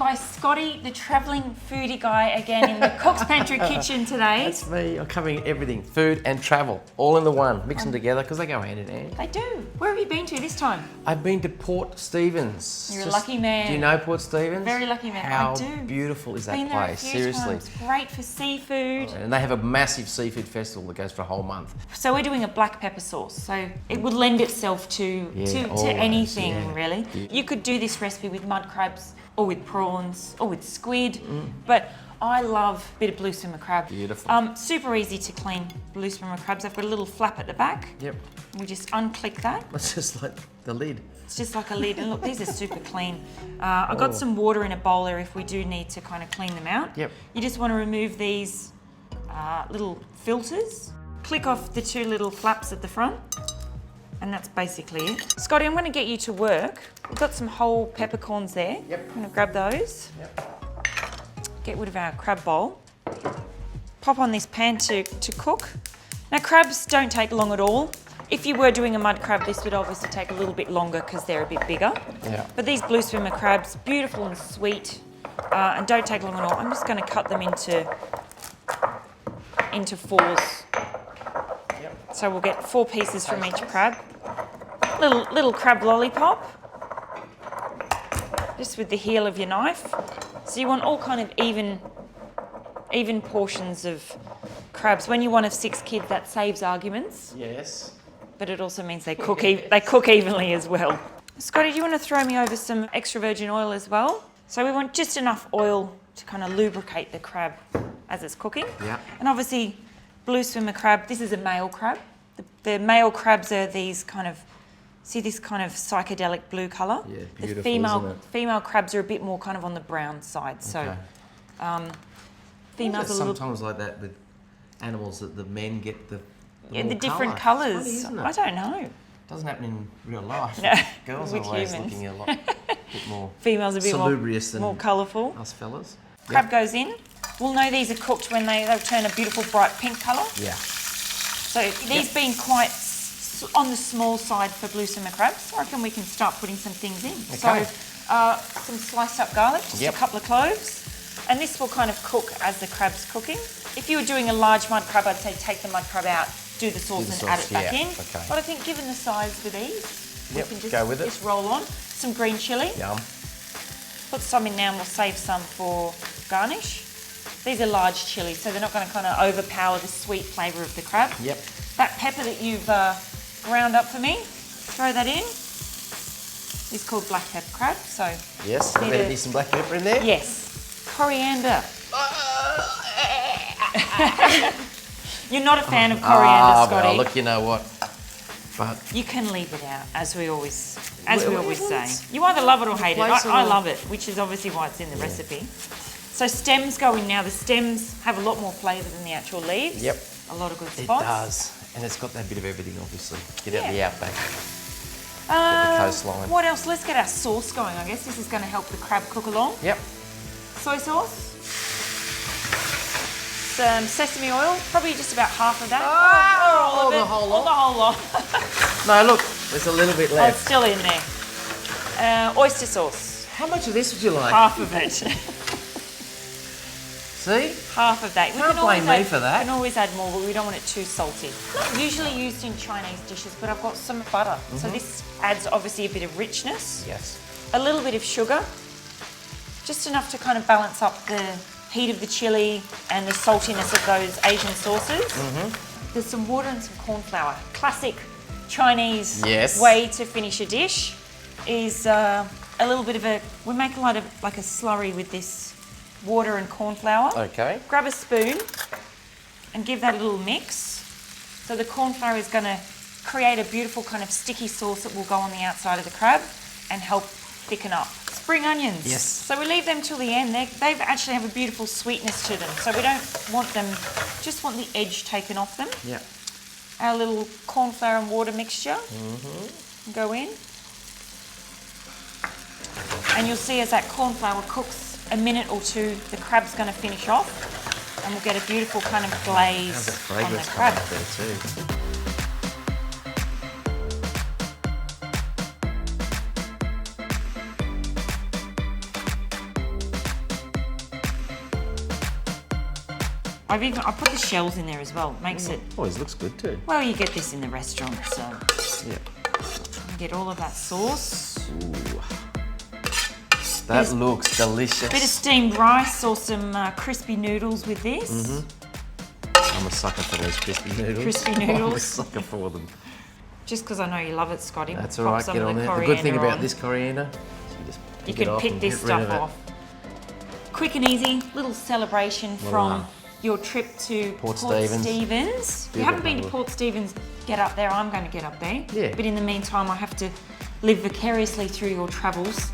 by Scotty, the travelling foodie guy, again in the Cook's Pantry kitchen today. That's me. I'm covering everything. Food and travel. All in the one. Mix them together because they go hand in hand. They do. Where have you been to this time? I've been to Port Stephens. You're a lucky man. Do you know Port Stephens? Very lucky man. How I do. beautiful is that Been there place? a few Seriously. times. Great for seafood. And they have a massive seafood festival that goes for a whole month. So we're doing a black pepper sauce. So it would lend itself to always, anything really. You could do this recipe with mud crabs or with prawns or with squid. But I love a bit of blue swimmer crab. Beautiful. Super easy to clean blue swimmer crabs. I've got a little flap at the back. Yep. We just unclick that. It's just like the lid. It's just like a lid. And look, these are super clean. I've got some water in a bowl there if we do need to kind of clean them out. Yep. You just want to remove these little filters. Click off the two little flaps at the front. And that's basically it. Scotty, I'm going to get you to work. We've got some whole peppercorns there. Yep. I'm going to grab those. Yep. Get rid of our crab bowl. Pop on this pan to cook. Now, crabs don't take long at all. If you were doing a mud crab, this would obviously take a little bit longer because they're a bit bigger. Yeah. But these blue swimmer crabs, beautiful and sweet, and don't take long at all. I'm just going to cut them into fours. Yep. So we'll get 4 pieces from each crab. Little crab lollipop, just with the heel of your knife. So you want all kind of even portions of crabs. When you're one of 6 kids, that saves arguments. Yes. But it also means they cook evenly as well. Scotty, do you want to throw me over some extra virgin oil as well? So we want just enough oil to kind of lubricate the crab as it's cooking. Yeah. And obviously, blue swimmer crab, this is a male crab. The male crabs are these kind of, see this kind of psychedelic blue colour? Yeah, The beautiful, isn't it? female crabs are a bit more kind of on the brown side. So females are a little... Sometimes like that with animals that the men get the different colour. colours. It's funny, isn't it? I don't know. Doesn't happen in real life. No, Girls are with always humans. looking a bit more Females are a bit salubrious more than colourful. us fellas. Crab goes in. We'll know these are cooked when they'll turn a beautiful bright pink colour. Yeah. So these being quite on the small side for blue swimmer crabs, I reckon we can start putting some things in. Okay. So some sliced up garlic, just a couple of cloves, and this will kind of cook as the crab's cooking. If you were doing a large mud crab, I'd say take the mud crab out, do the sauce and add it back in. Okay. But I think given the size with these, we can go with it. just roll on. Some green chilli. Yum. Put some in now and we'll save some for garnish. These are large chilies, so they're not going to kind of overpower the sweet flavour of the crab. Yep. That pepper that you've ground up for me, throw that in. It's called black pepper crab, so... Yes, there needs some black pepper in there? Yes. Coriander. You're not a fan of coriander, Scotty. Well, look, you know what? But you can leave it out, as we always say. You either love it or hate it. I love it, which is obviously why it's in the recipe. So stems go in now. The stems have a lot more flavour than the actual leaves. Yep. A lot of good it spots. does. And it's got that bit of everything, obviously. Get out the outback. Get the coastline. What else? Let's get our sauce going, I guess. This is going to help the crab cook along. Yep. Soy sauce. Some sesame oil, probably just about half of that. Oh, the whole lot. The whole lot. No, look, there's a little bit Oh, left. it's still in there. Oyster sauce. How much of this would you like? Half of it. See? Half of that. Can't blame me for that. We can always add more, but we don't want it too salty. Not usually used in Chinese dishes, but I've got some butter. So this adds obviously a bit of richness. Yes. A little bit of sugar. Just enough to kind of balance up the heat of the chili and the saltiness of those Asian sauces. There's some water and some corn flour. Classic Chinese way to finish a dish is a little bit of we make a lot of like a slurry with this water and corn flour. Okay. Grab a spoon and give that a little mix. So the corn flour is going to create a beautiful kind of sticky sauce that will go on the outside of the crab and help thicken up. Spring onions. Yes. So we leave them till the end. They actually have a beautiful sweetness to them. So we don't want them, just want the edge taken off them. Yeah. Our little corn flour and water mixture. Go in. And you'll see as that corn flour cooks a minute or two, the crab's going to finish off and we'll get a beautiful kind of glaze on the crab. There too. I put the shells in there as well. It makes it. Always looks good too. Well, you get this in the restaurant, so Yeah. you get all of that sauce. Ooh. That looks delicious. Bit of steamed rice or some crispy noodles with this. I'm a sucker for those crispy noodles. Crispy noodles. I'm a sucker for them. Just because I know you love it, Scotty. That's pop all right. some Get of on the there. The good thing coriander about on. this coriander, You can pick this stuff off. Quick and easy, little celebration from your trip to Port Stephens. If you haven't been to Port Stephens, get up there. I'm going to get up there. Yeah. But in the meantime, I have to live vicariously through your travels